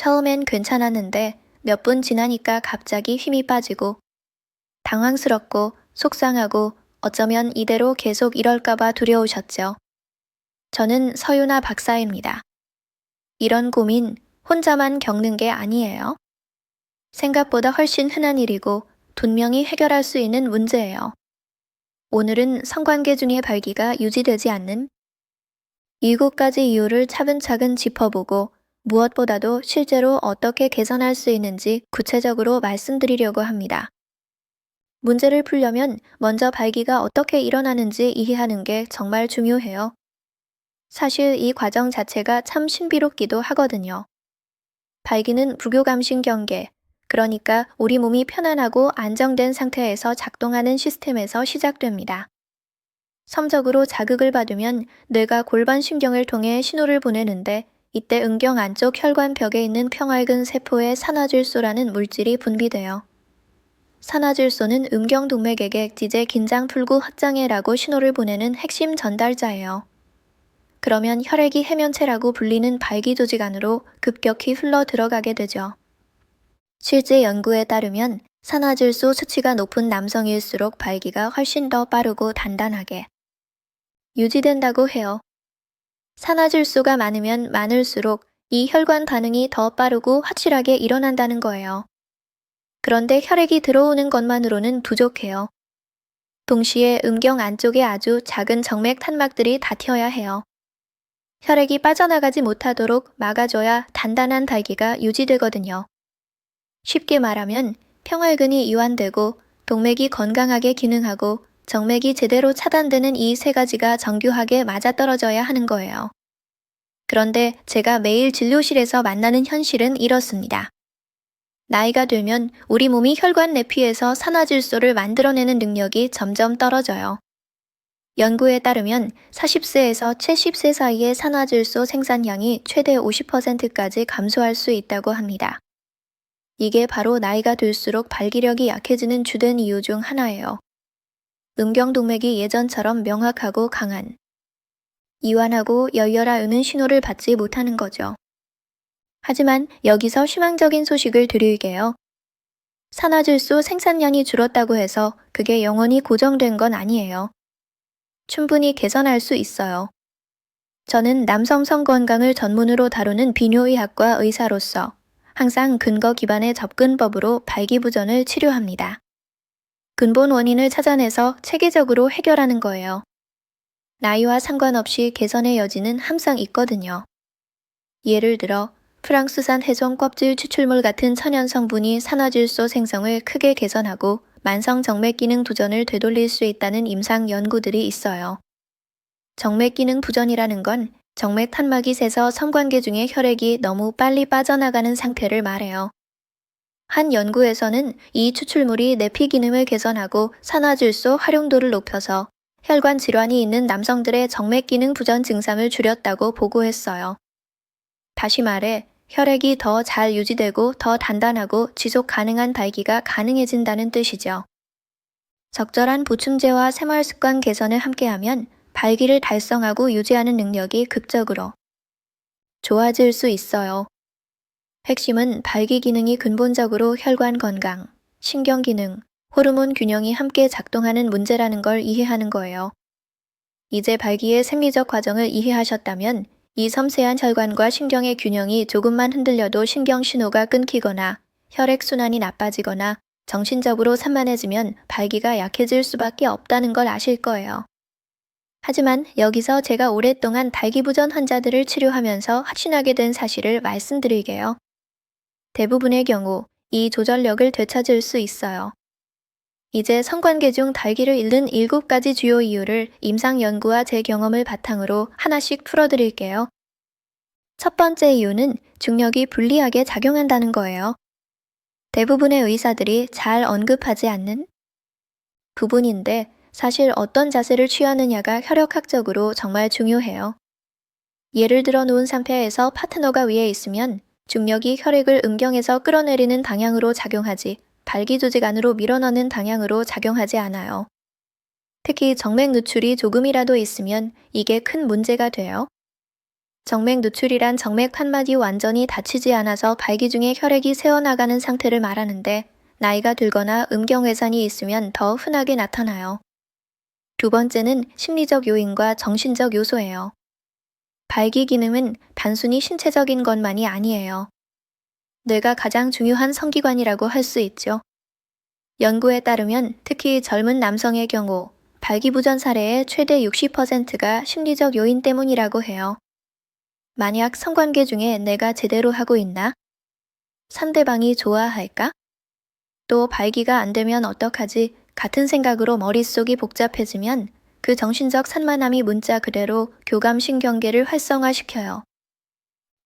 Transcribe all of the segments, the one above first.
처음엔 괜찮았는데 몇 분 지나니까 갑자기 힘이 빠지고 당황스럽고 속상하고 어쩌면 이대로 계속 이럴까봐 두려우셨죠. 저는 서유나 박사입니다. 이런 고민 혼자만 겪는 게 아니에요. 생각보다 훨씬 흔한 일이고 분명히 해결할 수 있는 문제예요. 오늘은 성관계 중의 발기가 유지되지 않는 7가지 이유를 차근차근 짚어보고 무엇보다도 실제로 어떻게 개선할 수 있는지 구체적으로 말씀드리려고 합니다. 문제를 풀려면 먼저 발기가 어떻게 일어나는지 이해하는 게 정말 중요해요. 사실 이 과정 자체가 참 신비롭기도 하거든요. 발기는 부교감신경계, 그러니까 우리 몸이 편안하고 안정된 상태에서 작동하는 시스템에서 시작됩니다. 섬적으로 자극을 받으면 뇌가 골반신경을 통해 신호를 보내는데 이때 음경 안쪽 혈관벽에 있는 평활근 세포에 산화질소라는 물질이 분비돼요. 산화질소는 음경동맥에게 이제 긴장 풀고 확장해라고 신호를 보내는 핵심 전달자예요. 그러면 혈액이 해면체라고 불리는 발기 조직 안으로 급격히 흘러 들어가게 되죠. 실제 연구에 따르면 산화질소 수치가 높은 남성일수록 발기가 훨씬 더 빠르고 단단하게 유지된다고 해요. 산화질소가 많으면 많을수록 이 혈관 반응이 더 빠르고 확실하게 일어난다는 거예요. 그런데 혈액이 들어오는 것만으로는 부족해요. 동시에 음경 안쪽에 아주 작은 정맥 탄막들이 닫혀야 해요. 혈액이 빠져나가지 못하도록 막아줘야 단단한 발기가 유지되거든요. 쉽게 말하면 평활근이 이완되고 동맥이 건강하게 기능하고 정맥이 제대로 차단되는 이 세 가지가 정교하게 맞아떨어져야 하는 거예요. 그런데 제가 매일 진료실에서 만나는 현실은 이렇습니다. 나이가 들면 우리 몸이 혈관 내피에서 산화질소를 만들어내는 능력이 점점 떨어져요. 연구에 따르면 40세에서 70세 사이의 산화질소 생산량이 최대 50%까지 감소할 수 있다고 합니다. 이게 바로 나이가 들수록 발기력이 약해지는 주된 이유 중 하나예요. 음경동맥이 예전처럼 명확하고 강한, 이완하고 열려라 으는 신호를 받지 못하는 거죠. 하지만 여기서 희망적인 소식을 드릴게요. 산화질소 생산량이 줄었다고 해서 그게 영원히 고정된 건 아니에요. 충분히 개선할 수 있어요. 저는 남성 성건강을 전문으로 다루는 비뇨의학과 의사로서 항상 근거 기반의 접근법으로 발기부전을 치료합니다. 근본 원인을 찾아내서 체계적으로 해결하는 거예요. 나이와 상관없이 개선의 여지는 항상 있거든요. 예를 들어 프랑스산 해송 껍질 추출물 같은 천연 성분이 산화질소 생성을 크게 개선하고 만성 정맥 기능 부전을 되돌릴 수 있다는 임상 연구들이 있어요. 정맥 기능 부전이라는 건 정맥 탄막이 새서 성관계 중에 혈액이 너무 빨리 빠져나가는 상태를 말해요. 한 연구에서는 이 추출물이 내피 기능을 개선하고 산화질소 활용도를 높여서 혈관 질환이 있는 남성들의 정맥 기능 부전 증상을 줄였다고 보고했어요. 다시 말해, 혈액이 더 잘 유지되고 더 단단하고 지속 가능한 발기가 가능해진다는 뜻이죠. 적절한 보충제와 생활 습관 개선을 함께하면 발기를 달성하고 유지하는 능력이 극적으로 좋아질 수 있어요. 핵심은 발기 기능이 근본적으로 혈관 건강, 신경 기능, 호르몬 균형이 함께 작동하는 문제라는 걸 이해하는 거예요. 이제 발기의 생리적 과정을 이해하셨다면 이 섬세한 혈관과 신경의 균형이 조금만 흔들려도 신경 신호가 끊기거나 혈액순환이 나빠지거나 정신적으로 산만해지면 발기가 약해질 수밖에 없다는 걸 아실 거예요. 하지만 여기서 제가 오랫동안 발기부전 환자들을 치료하면서 확신하게 된 사실을 말씀드릴게요. 대부분의 경우 이 조절력을 되찾을 수 있어요. 이제 성관계 중 발기를 잃는 7가지 주요 이유를 임상 연구와 제 경험을 바탕으로 하나씩 풀어드릴게요. 첫 번째 이유는 중력이 불리하게 작용한다는 거예요. 대부분의 의사들이 잘 언급하지 않는 부분인데 사실 어떤 자세를 취하느냐가 혈액학적으로 정말 중요해요. 예를 들어 누운 상태에서 파트너가 위에 있으면 중력이 혈액을 음경에서 끌어내리는 방향으로 작용하지 발기 조직 안으로 밀어넣는 방향으로 작용하지 않아요. 특히 정맥 누출이 조금이라도 있으면 이게 큰 문제가 돼요. 정맥 누출이란 정맥 판막이 완전히 닫히지 않아서 발기 중에 혈액이 새어나가는 상태를 말하는데 나이가 들거나 음경회산이 있으면 더 흔하게 나타나요. 두 번째는 심리적 요인과 정신적 요소예요. 발기 기능은 단순히 신체적인 것만이 아니에요. 뇌가 가장 중요한 성기관이라고 할 수 있죠. 연구에 따르면 특히 젊은 남성의 경우 발기부전 사례의 최대 60%가 심리적 요인 때문이라고 해요. 만약 성관계 중에 내가 제대로 하고 있나? 상대방이 좋아할까? 또 발기가 안 되면 어떡하지? 같은 생각으로 머릿속이 복잡해지면 그 정신적 산만함이 문자 그대로 교감신경계를 활성화시켜요.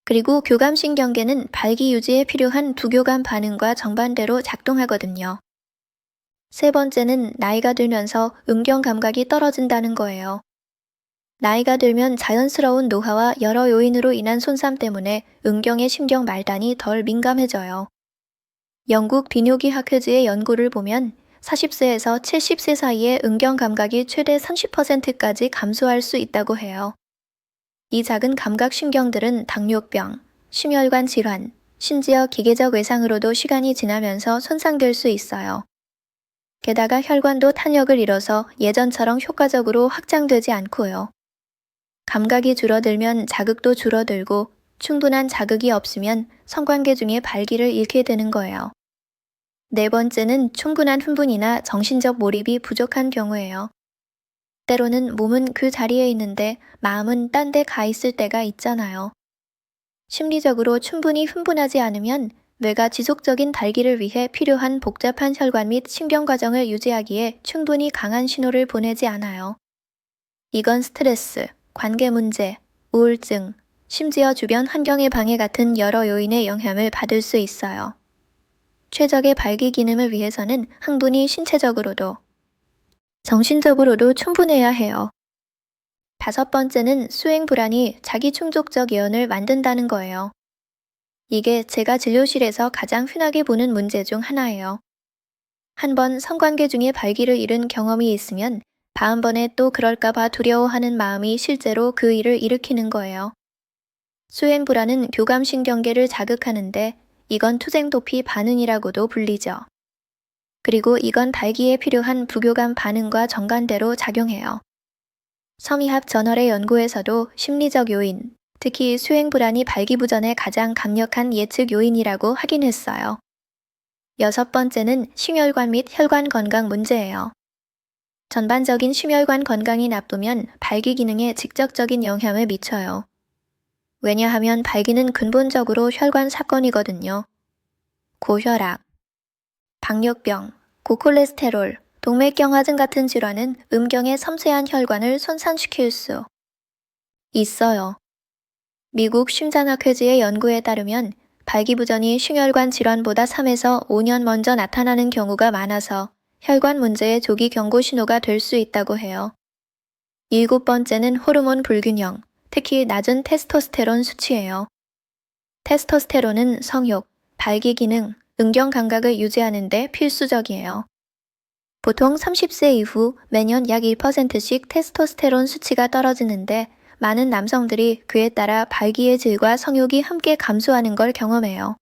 그리고 교감신경계는 발기 유지에 필요한 부교감 반응과 정반대로 작동하거든요. 세 번째는 나이가 들면서 음경 감각이 떨어진다는 거예요. 나이가 들면 자연스러운 노화와 여러 요인으로 인한 손상 때문에 음경의 신경 말단이 덜 민감해져요. 영국 비뇨기 학회지의 연구를 보면 40세에서 70세 사이에 음경 감각이 최대 30%까지 감소할 수 있다고 해요. 이 작은 감각 신경들은 당뇨병, 심혈관 질환, 심지어 기계적 외상으로도 시간이 지나면서 손상될 수 있어요. 게다가 혈관도 탄력을 잃어서 예전처럼 효과적으로 확장되지 않고요. 감각이 줄어들면 자극도 줄어들고 충분한 자극이 없으면 성관계 중에 발기를 잃게 되는 거예요. 네 번째는 충분한 흥분이나 정신적 몰입이 부족한 경우예요. 때로는 몸은 그 자리에 있는데 마음은 딴 데 가 있을 때가 있잖아요. 심리적으로 충분히 흥분하지 않으면 뇌가 지속적인 달기를 위해 필요한 복잡한 혈관 및 신경 과정을 유지하기에 충분히 강한 신호를 보내지 않아요. 이건 스트레스, 관계 문제, 우울증, 심지어 주변 환경의 방해 같은 여러 요인의 영향을 받을 수 있어요. 최적의 발기 기능을 위해서는 흥분이 신체적으로도 정신적으로도 충분해야 해요. 다섯 번째는 수행 불안이 자기 충족적 예언을 만든다는 거예요. 이게 제가 진료실에서 가장 흔하게 보는 문제 중 하나예요. 한번 성관계 중에 발기를 잃은 경험이 있으면 다음번에 또 그럴까봐 두려워하는 마음이 실제로 그 일을 일으키는 거예요. 수행 불안은 교감신경계를 자극하는데 이건 투쟁도피 반응이라고도 불리죠. 그리고 이건 발기에 필요한 부교감 반응과 정반대로 작용해요. 서미합 저널의 연구에서도 심리적 요인, 특히 수행 불안이 발기부전의 가장 강력한 예측 요인이라고 확인했어요. 여섯 번째는 심혈관 및 혈관 건강 문제예요. 전반적인 심혈관 건강이 나쁘면 발기 기능에 직접적인 영향을 미쳐요. 왜냐하면 발기는 근본적으로 혈관 사건이거든요. 고혈압, 당뇨병, 고콜레스테롤, 동맥경화증 같은 질환은 음경의 섬세한 혈관을 손상시킬 수 있어요. 미국 심장학회지의 연구에 따르면 발기부전이 심혈관 질환보다 3에서 5년 먼저 나타나는 경우가 많아서 혈관 문제의 조기 경고 신호가 될 수 있다고 해요. 일곱 번째는 호르몬 불균형, 특히 낮은 테스토스테론 수치예요. 테스토스테론은 성욕, 발기 기능, 음경 감각을 유지하는 데 필수적이에요. 보통 30세 이후 매년 약 1%씩 테스토스테론 수치가 떨어지는데 많은 남성들이 그에 따라 발기의 질과 성욕이 함께 감소하는 걸 경험해요.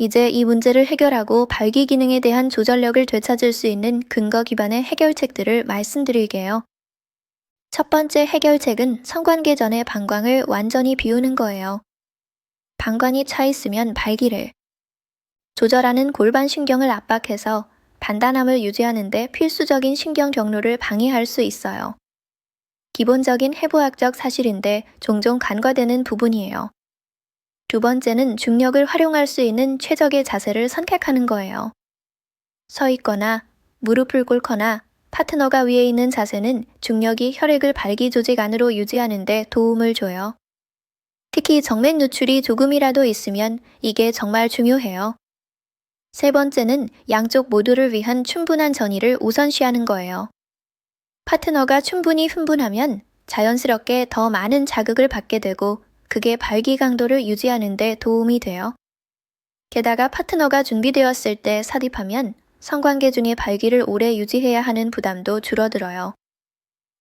이제 이 문제를 해결하고 발기 기능에 대한 조절력을 되찾을 수 있는 근거 기반의 해결책들을 말씀드릴게요. 첫 번째 해결책은 성관계 전의 방광을 완전히 비우는 거예요. 방광이 차 있으면 발기를 조절하는 골반 신경을 압박해서 단단함을 유지하는 데 필수적인 신경 경로를 방해할 수 있어요. 기본적인 해부학적 사실인데 종종 간과되는 부분이에요. 두 번째는 중력을 활용할 수 있는 최적의 자세를 선택하는 거예요. 서 있거나 무릎을 꿇거나 파트너가 위에 있는 자세는 중력이 혈액을 발기 조직 안으로 유지하는 데 도움을 줘요. 특히 정맥 누출이 조금이라도 있으면 이게 정말 중요해요. 세 번째는 양쪽 모두를 위한 충분한 전이를 우선시하는 거예요. 파트너가 충분히 흥분하면 자연스럽게 더 많은 자극을 받게 되고 그게 발기 강도를 유지하는 데 도움이 돼요. 게다가 파트너가 준비되었을 때 삽입하면 성관계 중의 발기를 오래 유지해야 하는 부담도 줄어들어요.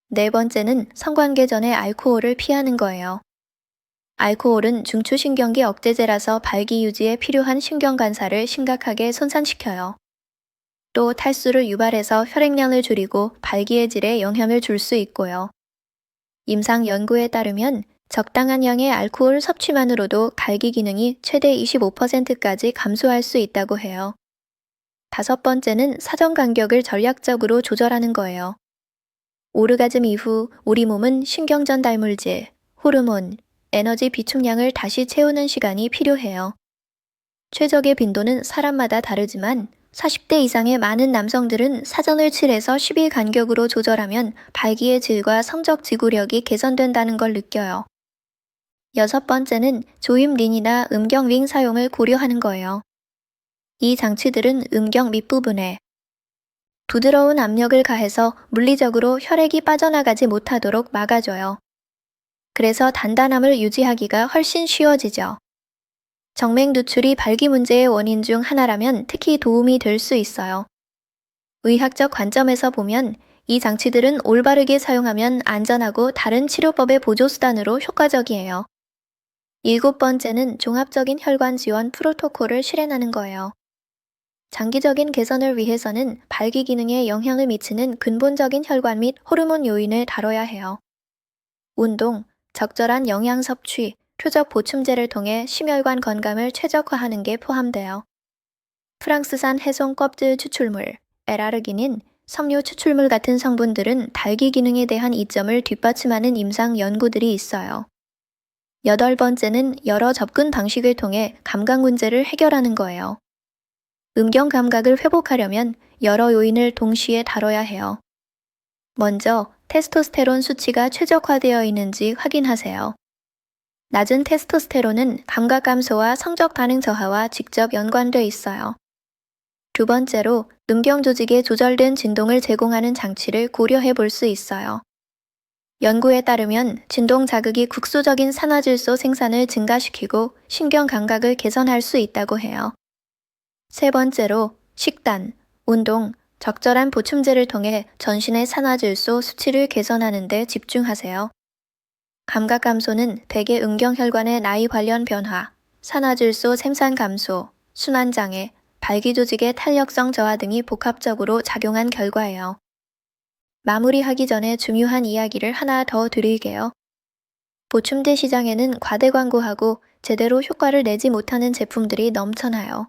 네 번째는 성관계 전에 알코올을 피하는 거예요. 알코올은 중추신경계 억제제라서 발기 유지에 필요한 신경관사를 심각하게 손상시켜요. 또 탈수를 유발해서 혈액량을 줄이고 발기의 질에 영향을 줄 수 있고요. 임상 연구에 따르면 적당한 양의 알코올 섭취만으로도 발기 기능이 최대 25%까지 감소할 수 있다고 해요. 다섯 번째는 사정 간격을 전략적으로 조절하는 거예요. 오르가즘 이후 우리 몸은 신경 전달 물질, 호르몬, 에너지 비축량을 다시 채우는 시간이 필요해요. 최적의 빈도는 사람마다 다르지만 40대 이상의 많은 남성들은 사전을 7에서 10일 간격으로 조절하면 발기의 질과 성적 지구력이 개선된다는 걸 느껴요. 여섯 번째는 조임린이나 음경링 사용을 고려하는 거예요. 이 장치들은 음경 밑부분에 부드러운 압력을 가해서 물리적으로 혈액이 빠져나가지 못하도록 막아줘요. 그래서 단단함을 유지하기가 훨씬 쉬워지죠. 정맥 누출이 발기 문제의 원인 중 하나라면 특히 도움이 될 수 있어요. 의학적 관점에서 보면 이 장치들은 올바르게 사용하면 안전하고 다른 치료법의 보조수단으로 효과적이에요. 일곱 번째는 종합적인 혈관 지원 프로토콜을 실행하는 거예요. 장기적인 개선을 위해서는 발기 기능에 영향을 미치는 근본적인 혈관 및 호르몬 요인을 다뤄야 해요. 운동, 적절한 영양 섭취, 표적 보충제를 통해 심혈관 건강을 최적화하는 게 포함돼요. 프랑스산 해송 껍질 추출물, 에라르기닌, 섬유 추출물 같은 성분들은 발기 기능에 대한 이점을 뒷받침하는 임상 연구들이 있어요. 여덟 번째는 여러 접근 방식을 통해 감각 문제를 해결하는 거예요. 음경 감각을 회복하려면 여러 요인을 동시에 다뤄야 해요. 먼저 테스토스테론 수치가 최적화되어 있는지 확인하세요. 낮은 테스토스테론은 감각 감소와 성적 반응 저하와 직접 연관돼 있어요. 두 번째로 음경 조직에 조절된 진동을 제공하는 장치를 고려해 볼 수 있어요. 연구에 따르면 진동 자극이 국소적인 산화질소 생산을 증가시키고 신경 감각을 개선할 수 있다고 해요. 세 번째로 식단, 운동, 적절한 보충제를 통해 전신의 산화질소 수치를 개선하는 데 집중하세요. 감각 감소는 백의 음경혈관의 나이 관련 변화, 산화질소 생산 감소, 순환장애, 발기 조직의 탄력성 저하 등이 복합적으로 작용한 결과예요. 마무리하기 전에 중요한 이야기를 하나 더 드릴게요. 보충제 시장에는 과대 광고하고 제대로 효과를 내지 못하는 제품들이 넘쳐나요.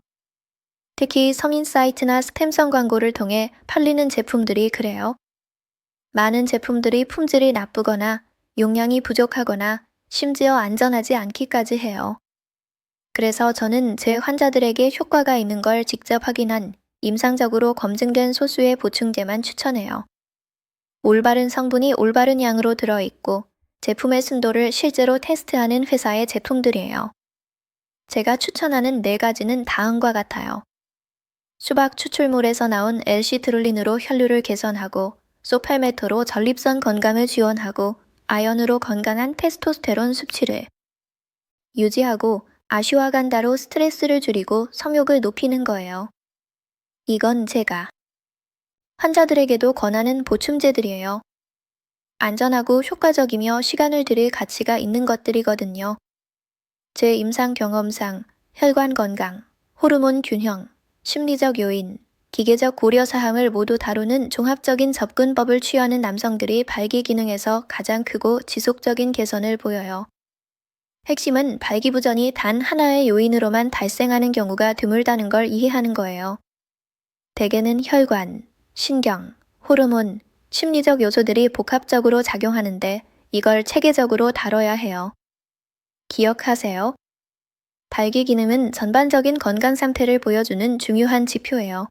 특히 성인 사이트나 스팸성 광고를 통해 팔리는 제품들이 그래요. 많은 제품들이 품질이 나쁘거나 용량이 부족하거나 심지어 안전하지 않기까지 해요. 그래서 저는 제 환자들에게 효과가 있는 걸 직접 확인한 임상적으로 검증된 소수의 보충제만 추천해요. 올바른 성분이 올바른 양으로 들어있고 제품의 순도를 실제로 테스트하는 회사의 제품들이에요. 제가 추천하는 4가지는 다음과 같아요. 수박 추출물에서 나온 L시트룰린으로 혈류를 개선하고 소팔메토로 전립선 건강을 지원하고 아연으로 건강한 테스토스테론 섭취를 유지하고 아슈와간다로 스트레스를 줄이고 성욕을 높이는 거예요. 이건 제가 환자들에게도 권하는 보충제들이에요. 안전하고 효과적이며 시간을 들일 가치가 있는 것들이거든요. 제 임상 경험상 혈관 건강, 호르몬 균형, 심리적 요인, 기계적 고려 사항을 모두 다루는 종합적인 접근법을 취하는 남성들이 발기 기능에서 가장 크고 지속적인 개선을 보여요. 핵심은 발기부전이 단 하나의 요인으로만 발생하는 경우가 드물다는 걸 이해하는 거예요. 대개는 혈관, 신경, 호르몬, 심리적 요소들이 복합적으로 작용하는데 이걸 체계적으로 다뤄야 해요. 기억하세요. 발기 기능은 전반적인 건강 상태를 보여주는 중요한 지표예요.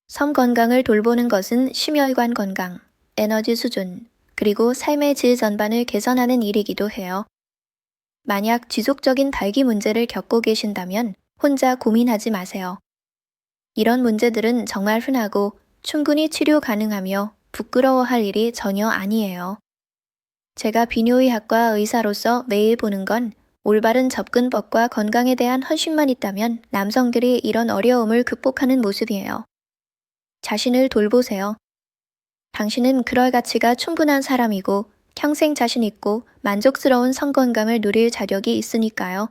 섬 건강을 돌보는 것은 심혈관 건강, 에너지 수준, 그리고 삶의 질 전반을 개선하는 일이기도 해요. 만약 지속적인 발기 문제를 겪고 계신다면 혼자 고민하지 마세요. 이런 문제들은 정말 흔하고 충분히 치료 가능하며 부끄러워할 일이 전혀 아니에요. 제가 비뇨의학과 의사로서 매일 보는 건 올바른 접근법과 건강에 대한 헌신만 있다면 남성들이 이런 어려움을 극복하는 모습이에요. 자신을 돌보세요. 당신은 그럴 가치가 충분한 사람이고 평생 자신 있고 만족스러운 성건강을 누릴 자격이 있으니까요.